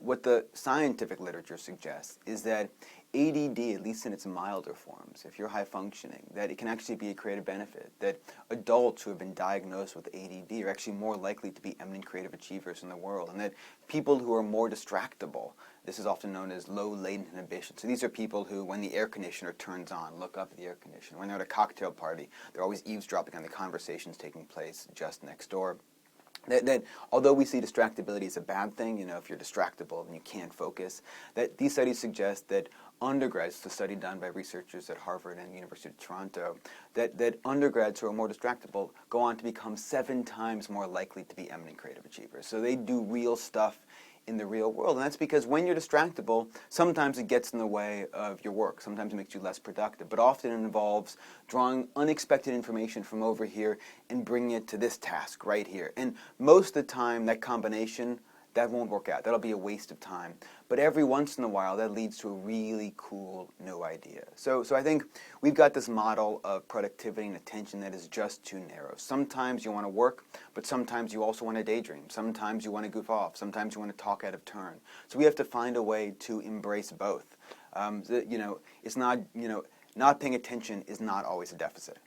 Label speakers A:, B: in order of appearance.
A: what the scientific literature suggests is that ADD, at least in its milder forms, if you're high functioning, that it can actually be a creative benefit, that adults who have been diagnosed with ADD are actually more likely to be eminent creative achievers in the world, and that people who are more distractible, this is often known as low latent inhibition. So these are people who, when the air conditioner turns on, look up at the air conditioner. When they're at a cocktail party, they're always eavesdropping on the conversations taking place just next door. That although we see distractibility as a bad thing, if you're distractible and you can't focus, that these studies suggest that undergrads, it's a study done by researchers at Harvard and the University of Toronto, that undergrads who are more distractible go on to become 7 times more likely to be eminent creative achievers. So they do real stuff in the real world. And that's because when you're distractible, sometimes it gets in the way of your work. Sometimes it makes you less productive. But often it involves drawing unexpected information from over here and bringing it to this task right here. And most of the time, that combination, that won't work out. That'll be a waste of time. But every once in a while, that leads to a really cool new idea. So I think we've got this model of productivity and attention that is just too narrow. Sometimes you want to work, but sometimes you also want to daydream. Sometimes you want to goof off. Sometimes you want to talk out of turn. So we have to find a way to embrace both. It's not, not paying attention is not always a deficit.